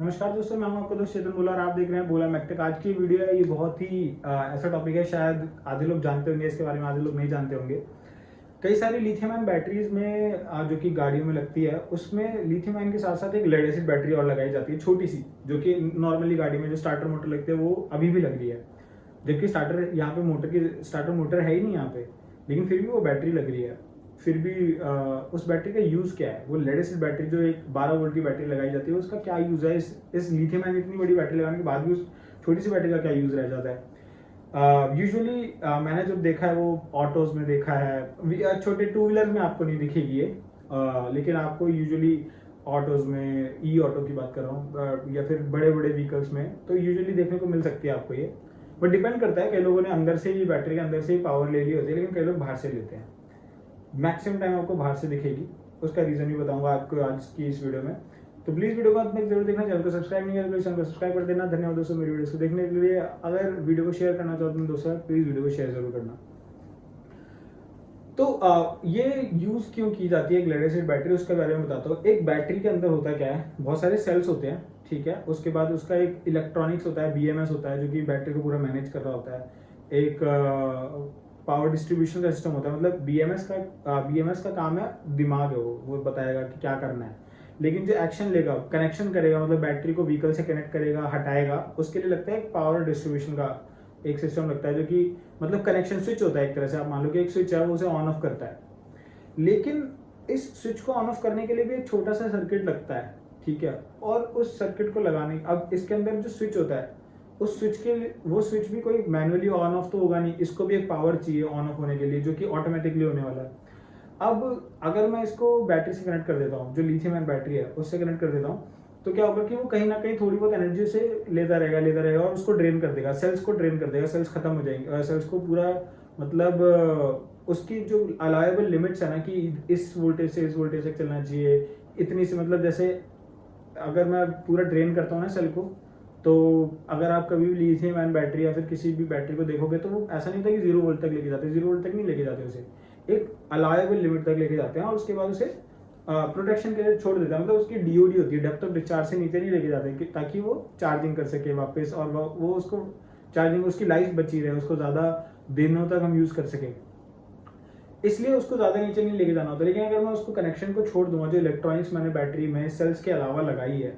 नमस्कार दोस्तों, मैं हूं आपका दोस्त चेतन बोला और आप देख रहे हैं बोला मैकटेक। आज की वीडियो है, ये बहुत ही ऐसा टॉपिक है, शायद आधे लोग जानते होंगे इसके बारे में, आधे लोग नहीं जानते होंगे। कई सारी लिथियम आयन बैटरीज में जो कि गाड़ियों में लगती है, उसमें लिथियम आयन के साथ साथ एक लेड एसिड बैटरी और लगाई जाती है, छोटी सी, जो कि नॉर्मली गाड़ी में जो स्टार्टर मोटर लगते हैं वो अभी भी लग रही है। जबकि स्टार्टर यहाँ पे मोटर की स्टार्टर मोटर है ही नहीं यहाँ पे, लेकिन फिर भी वो बैटरी लग रही है। फिर भी उस बैटरी का यूज क्या है? वो लेड एसिड बैटरी जो एक 12 वोल्ट की बैटरी लगाई जाती है, उसका क्या यूज है? इस लिथियम आयन इतनी बड़ी बैटरी लगाने के बाद भी उस छोटी सी बैटरी का क्या यूज रह जाता है? यूजुअली मैंने जो देखा है वो ऑटोज में देखा है, छोटे टू व्हीलर में आपको नहीं दिखेगी ये, लेकिन आपको यूजुअली ऑटोज में, ई ऑटो की बात कर रहा हूँ, या फिर बड़े बड़े व्हीकल्स में तो यूजुअली देखने को मिल सकती है आपको ये। बट डिपेंड करता है, कई लोगों ने अंदर से ही बैटरी के अंदर से ही पावर ले ली होती है, लेकिन कई लोग बाहर से लेते हैं। मैक्सिमम टाइम आपको बाहर से दिखेगी, उसका रीजन भी बताऊंगा आपको आज की इस वीडियो में। तो प्लीज वीडियो को अंत तक जरूर देखना, चैनल को सब्सक्राइब नहीं किया तो चैनल को सब्सक्राइब कर देना। धन्यवाद दोस्तों मेरी वीडियो को देखने के लिए। अगर वीडियो को शेयर करना चाहते हैं दोस्तों, प्लीज वीडियो को शेयर जरूर करना। तो ये यूज क्यों की जाती है एक लेड एसिड बैटरी, उसके बारे में बताता हूँ। एक बैटरी के अंदर होता क्या है, बहुत सारे सेल्स होते हैं, ठीक है। उसके बाद उसका एक इलेक्ट्रॉनिक्स होता है, बीएमएस होता है, जो कि बैटरी को पूरा मैनेज कर रहा होता है। एक पावर डिस्ट्रीब्यूशन का सिस्टम होता है, मतलब बीएमएस का काम है, दिमाग है वो बताएगा कि क्या करना है। लेकिन जो एक्शन लेगा, कनेक्शन करेगा, मतलब बैटरी को व्हीकल से कनेक्ट करेगा, हटाएगा, उसके लिए लगता है एक पावर डिस्ट्रीब्यूशन का एक सिस्टम लगता है, जो कि मतलब कनेक्शन स्विच होता है एक तरह से। आप मान लो कि एक स्विच है, वो उसे ऑन ऑफ करता है। लेकिन इस स्विच को ऑन ऑफ करने के लिए भी एक छोटा सा सर्किट लगता है, ठीक है। और उस सर्किट को लगाने, अब इसके अंदर जो स्विच होता है, उस स्विच के लिए, वो स्विच भी कोई मैनुअली ऑन ऑफ तो होगा नहीं, इसको भी एक पावर चाहिए ऑन ऑफ होने के लिए, जो कि ऑटोमेटिकली होने वाला है। अब अगर मैं इसको बैटरी से कनेक्ट कर देता हूँ, जो लिथियम आयन बैटरी है उससे कनेक्ट कर देता हूँ, तो क्या होगा कि वो कहीं ना कहीं थोड़ी बहुत एनर्जी से लेता रहेगा और उसको ड्रेन कर देगा, सेल्स को ड्रेन कर देगा, सेल्स खत्म हो जाएंगे, सेल्स को पूरा, मतलब उसकी जो अलाउएबल लिमिट्स है ना, कि इस वोल्टेज से इस वोल्टेज तक चलना चाहिए, इतनी से, मतलब जैसे अगर मैं पूरा ड्रेन करता हूँ ना सेल को, तो अगर आप कभी भी लिथियम आयन बैटरी या फिर किसी भी बैटरी को देखोगे, तो वो ऐसा नहीं था कि 0 वोल्ट तक लेके जाते, 0 वोल्ट तक नहीं लेके जाते उसे, एक अलाउएबल लिमिट तक लेके जाते हैं और उसके बाद उसे प्रोटेक्शन के लिए छोड़ देते हैं। मतलब उसकी डीओडी होती है, डेप्थ ऑफ डिस्चार्ज से नीचे नहीं लेके जाते, ताकि वो चार्जिंग कर सके वापस, और वो उसको चार्जिंग, उसकी लाइफ बची रहे, उसको ज़्यादा दिनों तक हम यूज़ कर सकें, इसलिए उसको ज़्यादा नीचे नहीं लेके जाना होता। लेकिन अगर मैं उसको कनेक्शन को छोड़ दूंगा, जो इलेक्ट्रॉनिक्स मैंने बैटरी में सेल्स के अलावा लगाई है,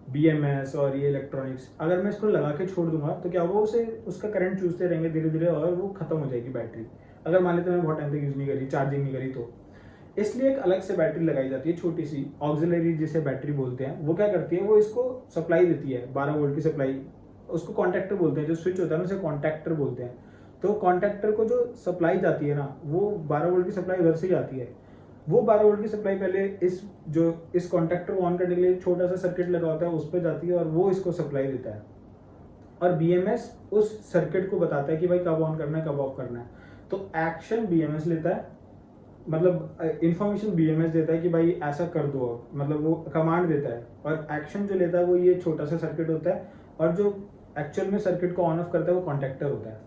बीएमएस और ये इलेक्ट्रॉनिक्स, अगर मैं इसको लगा के छोड़ दूंगा, तो क्या होगा, उसे उसका करंट चूसते रहेंगे धीरे धीरे और वो खत्म हो जाएगी बैटरी। अगर मान लेते मैं बहुत टाइम तक यूज़ नहीं करी, चार्जिंग नहीं करी, तो इसलिए एक अलग से बैटरी लगाई जाती है, छोटी सी ऑक्सिलरी जिसे बैटरी बोलते हैं। वो क्या करती है, वो इसको सप्लाई देती है, 12 वोल्ट की सप्लाई। उसको कॉन्टैक्टर बोलते हैं, जो स्विच होता है ना, उसे कॉन्टैक्टर बोलते हैं। तो कॉन्टैक्टर को जो सप्लाई जाती है ना, वो 12 वोल्ट की सप्लाई उधर से जाती है। वो 12 वोल्ट की सप्लाई पहले इस कॉन्टैक्टर को ऑन करने के लिए छोटा सा सर्किट लगा होता है, उस पर जाती है और वो इसको सप्लाई देता है। और बीएमएस उस सर्किट को बताता है कि भाई कब ऑन करना है, कब ऑफ करना है। तो एक्शन बीएमएस लेता है, मतलब इंफॉर्मेशन बीएमएस देता है कि भाई ऐसा कर दो, मतलब वो कमांड देता है। और एक्शन जो लेता है वो ये छोटा सा सर्किट होता है, और जो एक्चुअल में सर्किट को ऑन ऑफ करता है वो कॉन्टैक्टर होता है।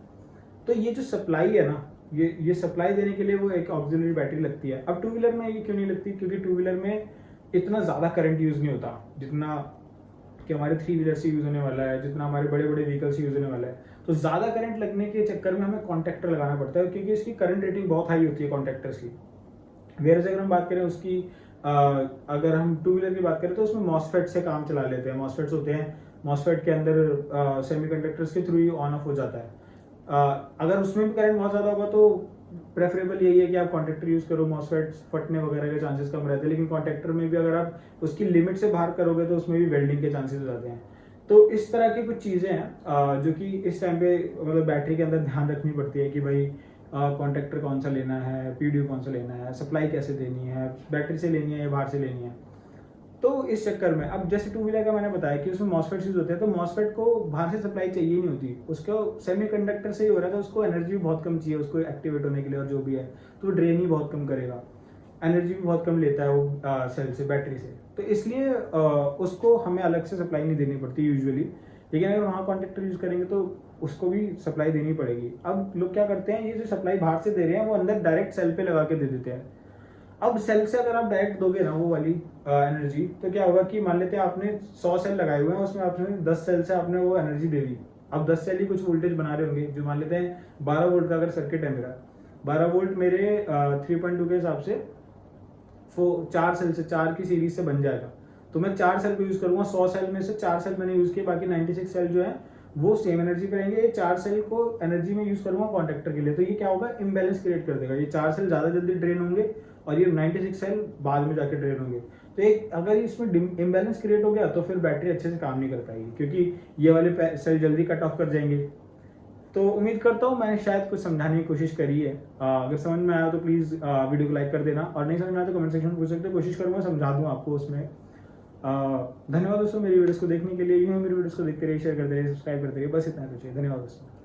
तो ये जो सप्लाई है ना, ये सप्लाई देने के लिए वो एक ऑक्सिलरी बैटरी लगती है। अब टू व्हीलर में ये क्यों नहीं लगती? क्योंकि टू व्हीलर में इतना ज़्यादा करंट यूज़ नहीं होता जितना कि हमारे थ्री व्हीलर से यूज़ होने वाला है, जितना हमारे बड़े बड़े व्हीकल से यूज़ होने वाला है। तो ज़्यादा करंट लगने के चक्कर में हमें कॉन्टैक्टर लगाना पड़ता है, क्योंकि इसकी करंट रेटिंग बहुत हाई होती है कॉन्टैक्टर्स की। वेयर अगर हम बात करें उसकी, अगर हम टू व्हीलर की बात करें तो उसमें मॉसफेट से काम चला लेते हैं। मॉसफेट्स होते हैं, मॉसफेट के अंदर सेमीकंडक्टर्स के थ्रू ही ऑन ऑफ हो जाता है। अगर उसमें भी करंट बहुत ज़्यादा होगा तो प्रेफरेबल यही है कि आप कॉन्टैक्टर यूज़ करो, मॉसफेट फटने वगैरह के चांसेस कम रहते हैं। लेकिन कॉन्टैक्टर में भी अगर आप उसकी लिमिट से बाहर करोगे तो उसमें भी वेल्डिंग के चांसेस हो जाते हैं। तो इस तरह की कुछ चीज़ें हैं जो कि इस टाइम पे मतलब बैटरी के अंदर ध्यान रखनी पड़ती है कि भाई कॉन्टैक्टर कौन सा लेना है, पीडीयू कौन सा लेना है, सप्लाई कैसे देनी है, बैटरी से लेनी है या बाहर से लेनी है। तो इस चक्कर में अब जैसे टू व्हीलर का मैंने बताया कि उसमें मॉसफेट यूज होते हैं, तो मॉसफेट को बाहर से सप्लाई चाहिए ही नहीं होती, उसको सेमीकंडक्टर से ही हो रहा था, उसको एनर्जी भी बहुत कम चाहिए उसको एक्टिवेट होने के लिए, और जो भी है तो ड्रेन ही बहुत कम करेगा, एनर्जी भी बहुत कम लेता है वो सेल से, बैटरी से। तो इसलिए उसको हमें अलग से सप्लाई नहीं देनी पड़ती यूजुअली। लेकिन अगर वहाँ कॉन्टैक्टर यूज करेंगे तो उसको भी सप्लाई देनी पड़ेगी। अब लोग क्या करते हैं, ये जो सप्लाई बाहर से दे रहे हैं वो अंदर डायरेक्ट सेल पे लगा के दे देते हैं। अब सेल से अगर आप डायरेक्ट दोगे ना वो वाली एनर्जी, तो क्या होगा कि मान लेते हैं आपने 100 सेल लगाए हुए हैं, उसमें आपने 10 सेल से आपने वो एनर्जी दे दी। अब 10 सेल ही कुछ वोल्टेज बना रहे होंगे, जो मान लेते हैं 12 वोल्ट का अगर सर्किट है मेरा, 12 वोल्ट मेरे 3.2 के हिसाब से 4 सेल से, 4 की सीरीज से बन जाएगा। तो मैं 4 सेल को यूज करूंगा, 100 सेल में से 4 सेल मैंने यूज किए, बाकी 96 सेल जो है वो सेम एनर्जी पे रहेंगे। ये 4 सेल को एनर्जी में यूज करूंगा कॉन्टेक्टर के लिए, तो ये क्या होगा, इम्बेलेंस क्रिएट कर देगा। ये 4 सेल ज्यादा जल्दी ड्रेन होंगे और ये 96 सेल बाद में जाके ड्रेन होंगे। तो एक अगर इसमें इम्बेलेंस क्रिएट हो गया तो फिर बैटरी अच्छे से काम नहीं कर पाएगी, क्योंकि ये वाले सेल जल्दी कट ऑफ कर जाएंगे। तो उम्मीद करता हूँ मैंने शायद कुछ समझाने की कोशिश करी है। अगर समझ में आया तो प्लीज़ वीडियो को लाइक कर देना, और नहीं समझ में आया तो कमेंट सेक्शन में पूछ सकते हो, कोशिश करूँगा समझा दूँ आपको उसमें। धन्यवाद दोस्तों मेरी वीडियोस को देखने के लिए। यूँ मेरी वीडियोस को देखते रहिए, शेयर करते रहिए, सब्सक्राइब करते रहिए, बस इतना कुछ है। धन्यवाद दोस्तों।